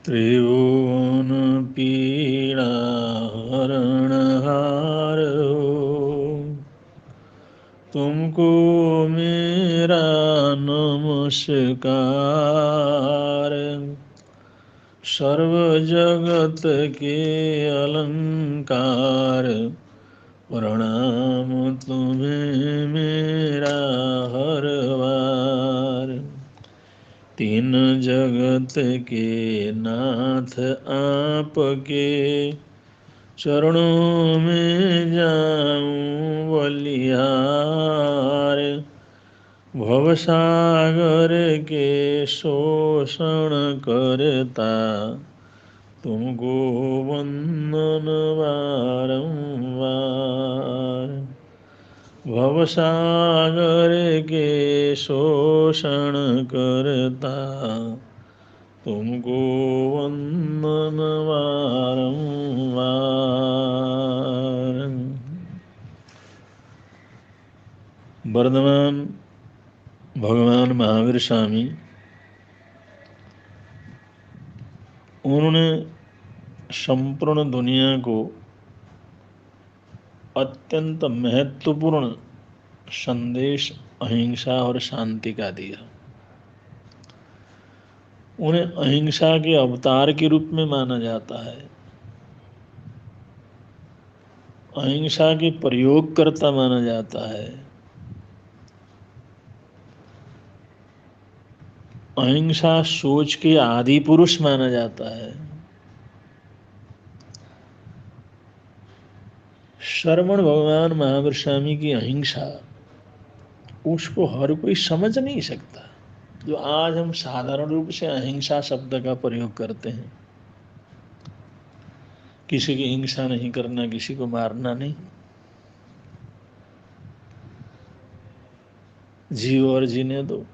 त्रिभुवन पीड़ा हरणहार तुमको मेरा नमस्कार। सर्व जगत के अलंकार प्रणाम तुम्हें मेरा हर बार। तीन जगत के नाथ आपके चरणों में जाऊं बलिहार। भवसागर के शोषण करता तुमको वंदन बारंबार। भवसागर के शोषण करता तुमको वंदन बारंबार। वर्धमान भगवान महावीर स्वामी उन्होंने संपूर्ण दुनिया को अत्यंत महत्वपूर्ण संदेश अहिंसा और शांति का दिया। उन्हें अहिंसा के अवतार के रूप में माना जाता है, अहिंसा के प्रयोगकर्ता माना जाता है, अहिंसा सोच के आदि पुरुष माना जाता है। श्रवण भगवान महावीर स्वामी की अहिंसा उसको हर कोई समझ नहीं सकता। जो आज हम साधारण रूप से अहिंसा शब्द का प्रयोग करते हैं, किसी की हिंसा नहीं करना, किसी को मारना नहीं, जीव और जीने दो,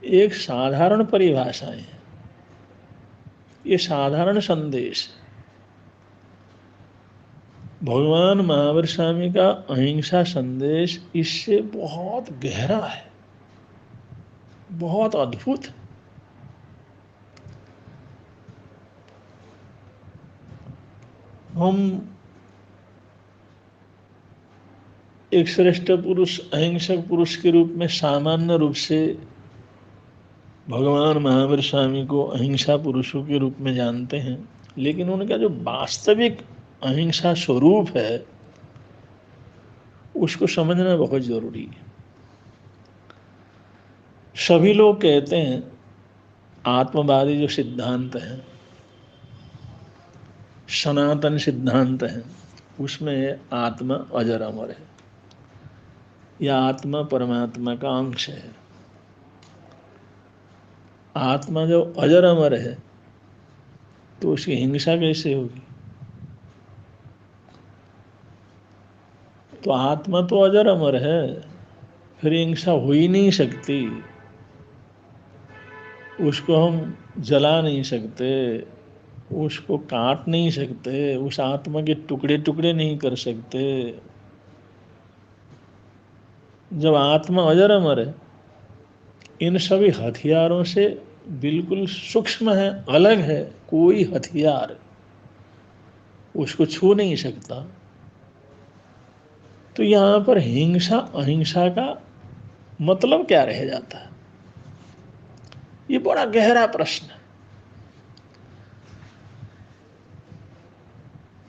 एक साधारण परिभाषाएं है, ये साधारण संदेश। भगवान महावीर स्वामी का अहिंसा संदेश इससे बहुत गहरा है, बहुत अद्भुत है। हम एक श्रेष्ठ पुरुष, अहिंसक पुरुष के रूप में सामान्य रूप से भगवान महावीर स्वामी को अहिंसा पुरुषों के रूप में जानते हैं, लेकिन उनका जो वास्तविक अहिंसा स्वरूप है उसको समझना बहुत जरूरी है। सभी लोग कहते हैं आत्मवादी जो सिद्धांत है, सनातन सिद्धांत है, उसमें आत्मा अजर अमर है या आत्मा परमात्मा का अंश है। आत्मा जब अजर अमर है तो उसकी हिंसा कैसे होगी? तो आत्मा तो अजर अमर है, फिर हिंसा हो ही नहीं सकती। उसको हम जला नहीं सकते, उसको काट नहीं सकते, उस आत्मा के टुकड़े टुकड़े नहीं कर सकते। जब आत्मा अजर अमर है, इन सभी हथियारों से बिल्कुल सूक्ष्म है, अलग है, कोई हथियार उसको छू नहीं सकता। तो यहाँ पर हिंसा अहिंसा का मतलब क्या रह जाता है? ये बड़ा गहरा प्रश्न है।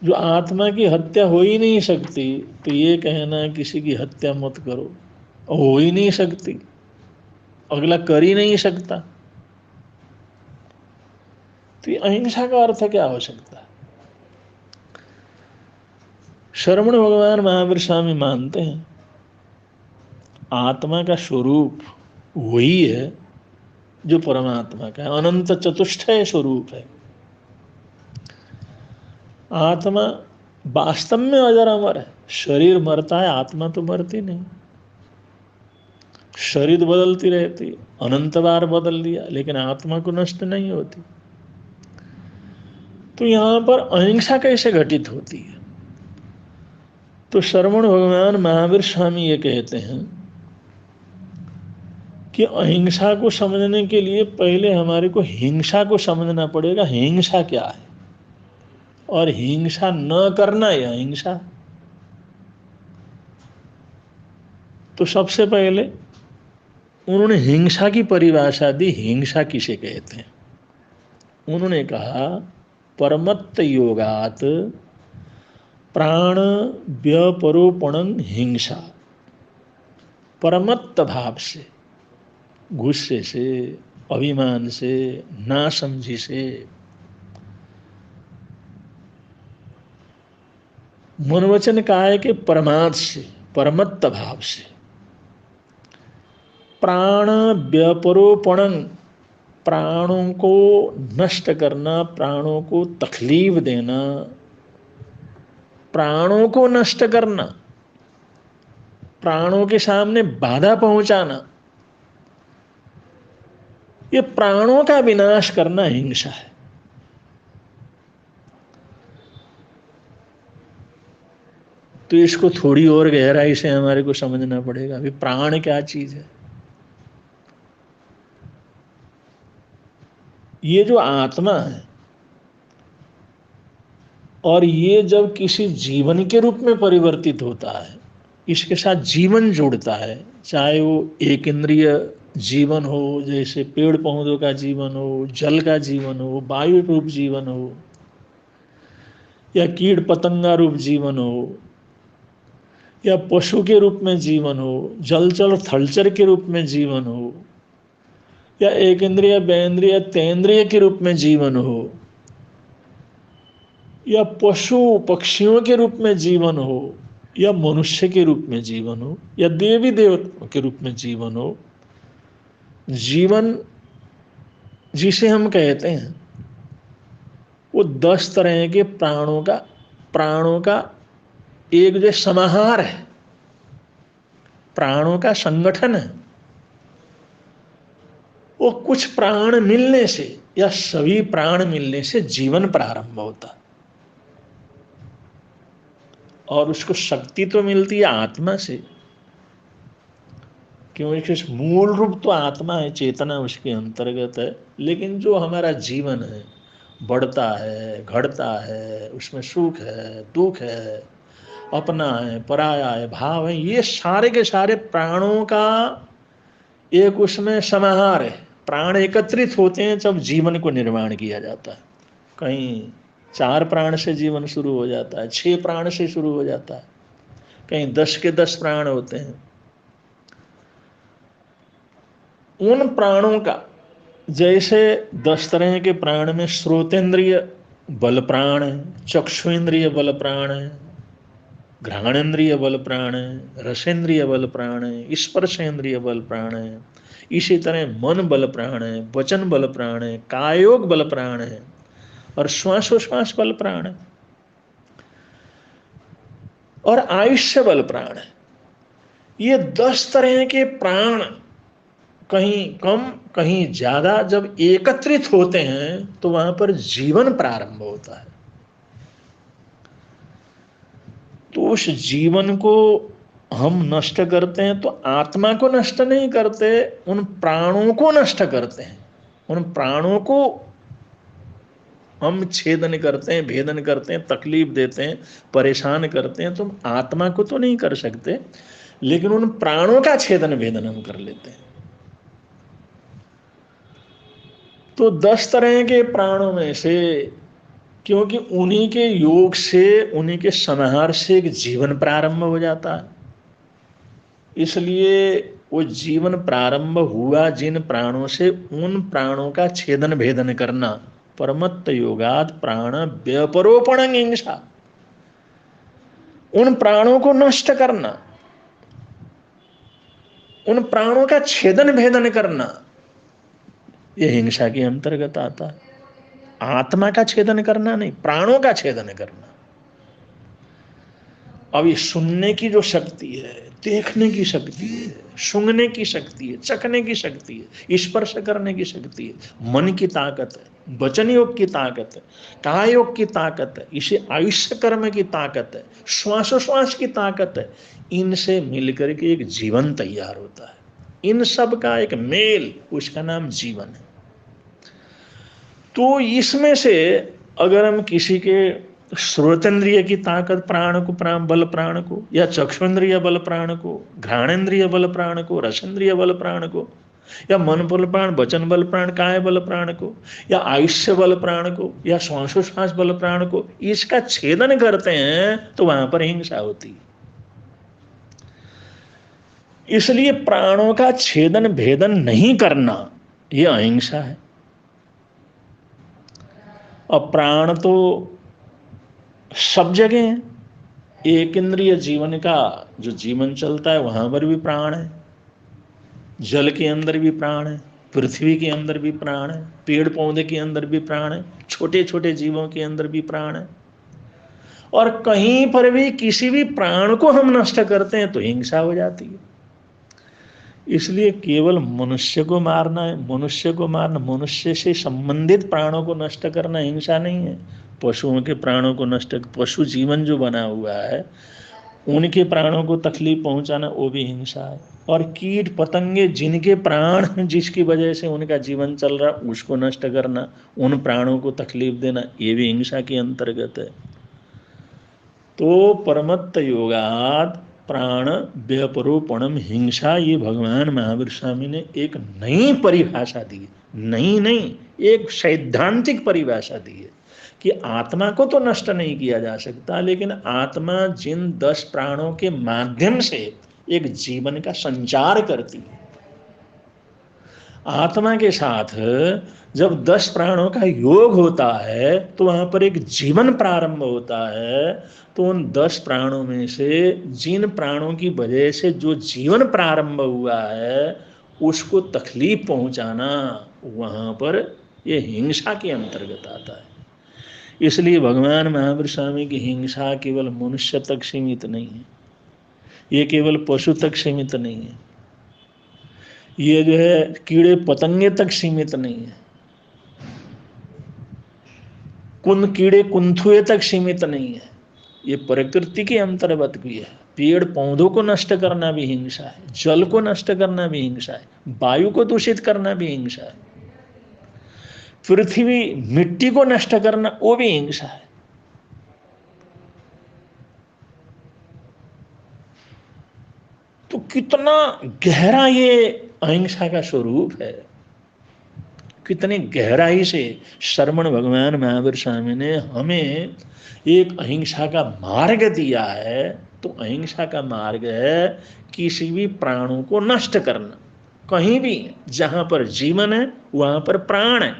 जो आत्मा की हत्या हो ही नहीं सकती, तो ये कहना किसी की हत्या मत करो, हो ही नहीं सकती, अगला कर ही नहीं सकता, तो ये अहिंसा का अर्थ क्या हो सकता है? श्रवण भगवान महावीर स्वामी मानते हैं आत्मा का स्वरूप वही है जो परमात्मा का है, अनंत चतुष्टय स्वरूप है। आत्मा वास्तव में अजर अमर है। शरीर मरता है, आत्मा तो मरती नहीं। शरीर बदलती रहती, अनंत बार बदल दिया, लेकिन आत्मा को नष्ट नहीं होती। तो यहां पर अहिंसा कैसे घटित होती है? तो श्रवण भगवान महावीर स्वामी ये कहते हैं कि अहिंसा को समझने के लिए पहले हमारे को हिंसा को समझना पड़ेगा। हिंसा क्या है और हिंसा न करना या अहिंसा। तो सबसे पहले उन्होंने हिंसा की परिभाषा दी। हिंसा किसे कहते हैं? उन्होंने कहा परमत्त योगात प्राण व्यपरोपणं हिंसा। परमत्त भाव से, गुस्से से, अभिमान से, नासमझी से, मनवचन का है कि परमार्थ से, परमत्त भाव से, प्राण व्यपरोपणं, प्राणों को नष्ट करना, प्राणों को तकलीफ देना, प्राणों को नष्ट करना, प्राणों के सामने बाधा पहुंचाना, ये प्राणों का विनाश करना हिंसा है। तो इसको थोड़ी और गहराई से हमारे को समझना पड़ेगा। अभी प्राण क्या चीज है? ये जो आत्मा है और ये जब किसी जीवन के रूप में परिवर्तित होता है, इसके साथ जीवन जुड़ता है, चाहे वो एक इंद्रिय जीवन हो, जैसे पेड़ पौधों का जीवन हो, जल का जीवन हो, वायु रूप जीवन हो, या कीट पतंगा रूप जीवन हो, या पशु के रूप में जीवन हो, जलचर थलचर के रूप में जीवन हो, या एक इंद्रिय बेंद्रिय तेंद्रिय के रूप में जीवन हो, या पशु पक्षियों के रूप में जीवन हो, या मनुष्य के रूप में जीवन हो, या देवी देवताओं के रूप में जीवन हो, जीवन जिसे हम कहते हैं वो 10 तरह के प्राणों का एक जो समाहार है, प्राणों का संगठन है। वो कुछ प्राण मिलने से या सभी प्राण मिलने से जीवन प्रारंभ होता है, और उसको शक्ति तो मिलती है आत्मा से, क्योंकि मूल रूप तो आत्मा है, चेतना उसके अंतर्गत है। लेकिन जो हमारा जीवन है, बढ़ता है, घटता है, उसमें सुख है, दुख है, अपना है, पराया है, भाव है, ये सारे के सारे प्राणों का एक उसमें समाहार है। प्राण एकत्रित होते हैं जब जीवन को निर्माण किया जाता है। कहीं 4 प्राण से जीवन शुरू हो जाता है, 6 प्राण से शुरू हो जाता है, कहीं 10 के 10 प्राण होते हैं। उन प्राणों का, जैसे 10 तरह के प्राण में श्रोतेंद्रिय बल प्राण है, चक्षुन्द्रिय बल प्राण है, घ्राणेन्द्रिय बल प्राण है, रसेंद्रिय बल प्राण है, स्पर्शेंद्रिय बल प्राण है, इसी तरह मन बल प्राण है, वचन बल प्राण है, कायोग बल प्राण है, और श्वासोश्वास बल प्राण है, और आयुष्य बल प्राण है। ये 10 तरह के प्राण कहीं कम कहीं ज्यादा जब एकत्रित होते हैं तो वहां पर जीवन प्रारंभ होता है। तो उस जीवन को हम नष्ट करते हैं तो आत्मा को नष्ट नहीं करते, उन प्राणों को नष्ट करते हैं। उन प्राणों को हम छेदन करते हैं, भेदन करते हैं, तकलीफ देते हैं, परेशान करते हैं। तो आत्मा को तो नहीं कर सकते, लेकिन उन प्राणों का छेदन भेदन हम कर लेते हैं। तो 10 तरह के प्राणों में से, क्योंकि उन्हीं के योग से, उन्हीं के समाहार से एक जीवन प्रारंभ हो जाता है, इसलिए वो जीवन प्रारंभ हुआ जिन प्राणों से, उन प्राणों का छेदन भेदन करना परमत्त योगात प्राण व्यपरोपणं हिंसा। उन प्राणों को नष्ट करना, उन प्राणों का छेदन भेदन करना, यह हिंसा के अंतर्गत आता है। आत्मा का छेदन करना नहीं, प्राणों का छेदन करना। अब ये सुनने की जो शक्ति है, देखने की शक्ति है, सूंघने की शक्ति है, चखने की शक्ति है, स्पर्श करने की शक्ति है, मन की ताकत है, वचन योग की ताकत है, काय योग की ताकत है, इसे आयुष्य कर्म की ताकत है, श्वासोश्वास की ताकत है, इनसे मिलकर के एक जीवन तैयार होता है। इन सब का एक मेल, उसका नाम जीवन है। तो इसमें से अगर हम किसी के श्रोतेंद्रिय की ताकत प्राण को, बल प्राण को, या चक्षुन्द्रिय बल प्राण को, घ्राणेन्द्रिय बल प्राण को, रसेंद्रिय बल प्राण को, या मन बल प्राण, वचन बल प्राण, काय बल प्राण को, या आयुष्य बल प्राण को, या श्वासोश्वास बल प्राण को, इसका छेदन करते हैं तो वहां पर हिंसा होती है। इसलिए प्राणों का छेदन भेदन नहीं करना यह अहिंसा है। और प्राण तो सब जगह है। एक इंद्रिय जीवन का जो जीवन चलता है वहां पर भी प्राण है, जल के अंदर भी प्राण है, पृथ्वी के अंदर भी प्राण है, पेड़ पौधे के अंदर भी प्राण है, छोटे छोटे जीवों के अंदर भी प्राण है। और कहीं पर भी किसी भी प्राण को हम नष्ट करते हैं तो हिंसा हो जाती है। इसलिए केवल मनुष्य को मारना है, मनुष्य को मारना, मनुष्य से संबंधित प्राणों को नष्ट करना हिंसा नहीं है। पशुओं के प्राणों को नष्ट, पशु जीवन जो बना हुआ है उनके प्राणों को तकलीफ पहुंचाना वो भी हिंसा है। और कीट पतंगे जिनके प्राण, जिसकी वजह से उनका जीवन चल रहा, उसको नष्ट करना, उन प्राणों को तकलीफ देना, ये भी हिंसा के अंतर्गत है। तो परमत्त योगात प्राण व्यपरोपणम हिंसा, ये भगवान महावीर स्वामी ने एक नई परिभाषा दी। नहीं, एक सैद्धांतिक परिभाषा दी है कि आत्मा को तो नष्ट नहीं किया जा सकता, लेकिन आत्मा जिन 10 प्राणों के माध्यम से एक जीवन का संचार करती है, आत्मा के साथ जब 10 प्राणों का योग होता है तो वहां पर एक जीवन प्रारंभ होता है। तो उन 10 प्राणों में से जिन प्राणों की वजह से जो जीवन प्रारंभ हुआ है उसको तकलीफ पहुंचाना, वहां पर ये हिंसा के अंतर्गत आता है। इसलिए भगवान महावीर स्वामी की हिंसा केवल मनुष्य तक सीमित नहीं है, ये केवल पशु तक सीमित नहीं है, ये जो है कीड़े पतंगे तक सीमित नहीं है, कीड़े कुंथुए तक सीमित नहीं है, ये प्रकृति के अंतर्गत भी है। पेड़ पौधों को नष्ट करना भी हिंसा है, जल को नष्ट करना भी हिंसा है, वायु को दूषित करना भी हिंसा है, पृथ्वी मिट्टी को नष्ट करना वो भी हिंसा है। तो कितना गहरा ये अहिंसा का स्वरूप है, कितनी गहराई से श्रमण भगवान महावीर स्वामी ने हमें एक अहिंसा का मार्ग दिया है। तो अहिंसा का मार्ग है किसी भी प्राणों को नष्ट करना। कहीं भी जहां पर जीवन है वहां पर प्राण है,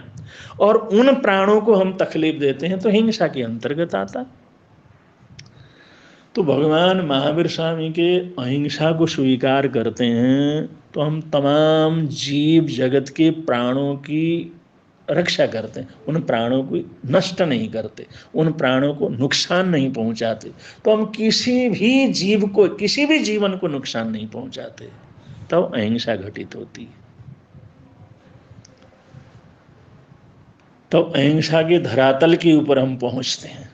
और उन प्राणों को हम तकलीफ देते हैं तो हिंसा के अंतर्गत आता। तो भगवान महावीर स्वामी के अहिंसा को स्वीकार करते हैं तो हम तमाम जीव जगत के प्राणों की रक्षा करते हैं, उन प्राणों को नष्ट नहीं करते, उन प्राणों को नुकसान नहीं पहुंचाते। तो हम किसी भी जीव को, किसी भी जीवन को नुकसान नहीं पहुंचाते, तब अहिंसा घटित होती है। तो अहिंसा के धरातल के ऊपर हम पहुंचते हैं।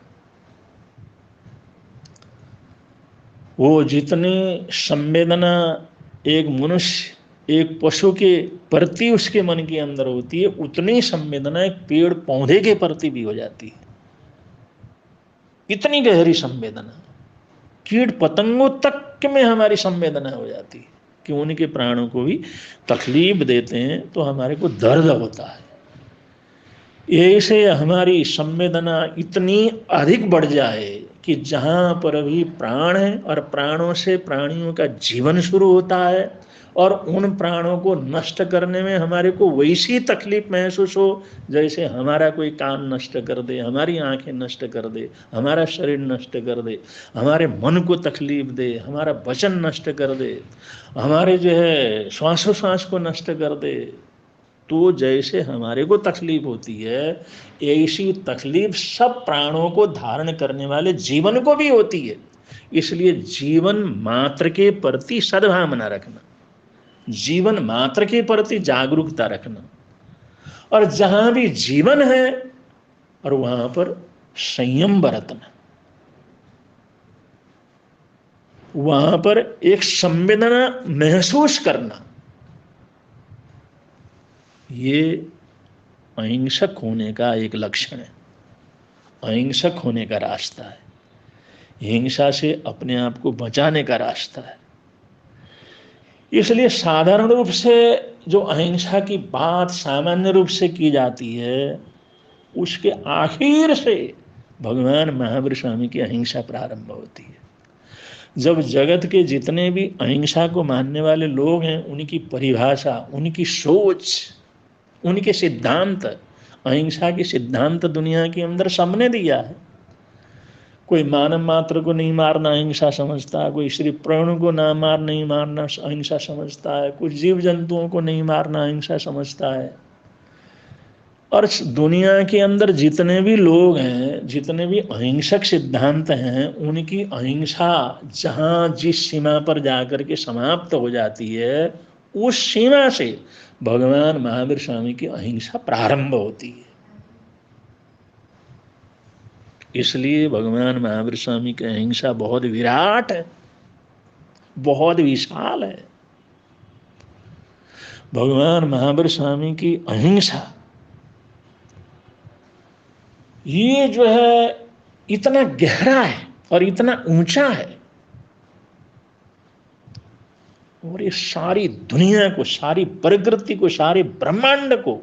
वो जितनी संवेदना एक मनुष्य, एक पशु के प्रति उसके मन के अंदर होती है, उतनी संवेदना एक पेड़ पौधे के प्रति भी हो जाती है। इतनी गहरी संवेदना कीट पतंगों तक में हमारी संवेदना हो जाती है कि उनके प्राणों को भी तकलीफ देते हैं तो हमारे को दर्द होता है। ऐसे हमारी संवेदना इतनी अधिक बढ़ जाए कि जहाँ पर भी प्राण है और प्राणों से प्राणियों का जीवन शुरू होता है, और उन प्राणों को नष्ट करने में हमारे को वैसी तकलीफ महसूस हो जैसे हमारा कोई कान नष्ट कर दे, हमारी आंखें नष्ट कर दे, हमारा शरीर नष्ट कर दे, हमारे मन को तकलीफ दे, हमारा वचन नष्ट कर दे, हमारे जो है श्वासोश्वास को नष्ट कर दे। तो जैसे हमारे को तकलीफ होती है ऐसी तकलीफ सब प्राणों को धारण करने वाले जीवन को भी होती है। इसलिए जीवन मात्र के प्रति सद्भावना रखना, जीवन मात्र के प्रति जागरूकता रखना, और जहां भी जीवन है और वहां पर संयम बरतना, वहां पर एक संवेदना महसूस करना ये अहिंसक होने का एक लक्षण है, अहिंसक होने का रास्ता है, हिंसा से अपने आप को बचाने का रास्ता है। इसलिए साधारण रूप से जो अहिंसा की बात सामान्य रूप से की जाती है, उसके आखिर से भगवान महावीर स्वामी की अहिंसा प्रारंभ होती है। जब जगत के जितने भी अहिंसा को मानने वाले लोग हैं, उनकी परिभाषा, उनकी सोच, उनके सिद्धांत, अहिंसा के सिद्धांत दुनिया के अंदर सबने दिया है। कोई मानव मात्र को नहीं मारना अहिंसा समझता है, कोई स्त्री प्राणों को ना मार नहीं मारना अहिंसा समझता है, कुछ जीव जंतुओं को नहीं मारना अहिंसा समझता है। और दुनिया के अंदर जितने भी लोग हैं, जितने भी अहिंसक सिद्धांत हैं, उनकी अहिंसा जहाँ जिस सीमा पर जाकर के समाप्त हो जाती है, उस सीमा से भगवान महावीर स्वामी की अहिंसा प्रारंभ होती है। इसलिए भगवान महावीर स्वामी की अहिंसा बहुत विराट है, बहुत विशाल है। भगवान महावीर स्वामी की अहिंसा ये जो है इतना गहरा है और इतना ऊंचा है, और ये सारी दुनिया को, सारी प्रकृति को, सारे ब्रह्मांड को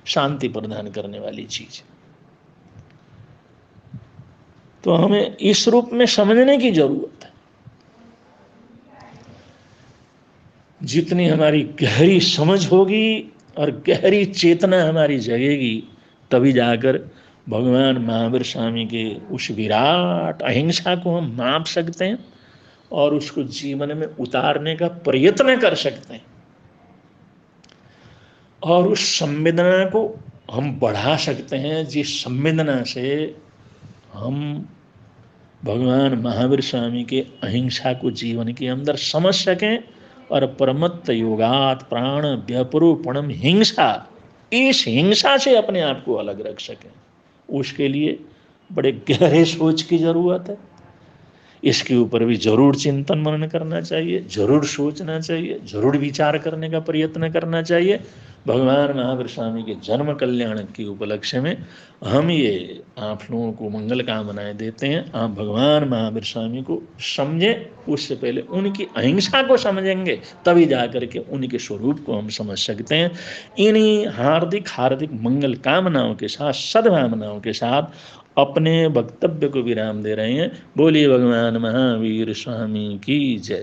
शांति प्रदान करने वाली चीज है। तो हमें इस रूप में समझने की जरूरत है। जितनी हमारी गहरी समझ होगी और गहरी चेतना हमारी जगेगी, तभी जाकर भगवान महावीर स्वामी के उस विराट अहिंसा को हम माप सकते हैं और उसको जीवन में उतारने का प्रयत्न कर सकते हैं, और उस संवेदना को हम बढ़ा सकते हैं, जिस संवेदना से हम भगवान महावीर स्वामी के अहिंसा को जीवन के अंदर समझ सकें और परमत्त योगात प्राण व्यपरूपणम हिंसा, इस हिंसा से अपने आप को अलग रख सकें। उसके लिए बड़े गहरे सोच की जरूरत है। इसके ऊपर भी जरूर चिंतन मनन करना चाहिए, जरूर सोचना चाहिए, जरूर विचार करने का प्रयत्न करना चाहिए। भगवान महावीर स्वामी के जन्म कल्याण के उपलक्ष्य में हम ये आप लोगों को मंगल कामनाएं देते हैं। आप भगवान महावीर स्वामी को समझें, उससे पहले उनकी अहिंसा को समझेंगे, तभी जाकर के उनके स्वरूप को हम समझ सकते हैं। इन्हीं हार्दिक हार्दिक मंगल कामनाओं के साथ, सद्भावनाओं के साथ अपने वक्तव्य को विराम दे रहे हैं। बोलिए भगवान महावीर स्वामी की जय।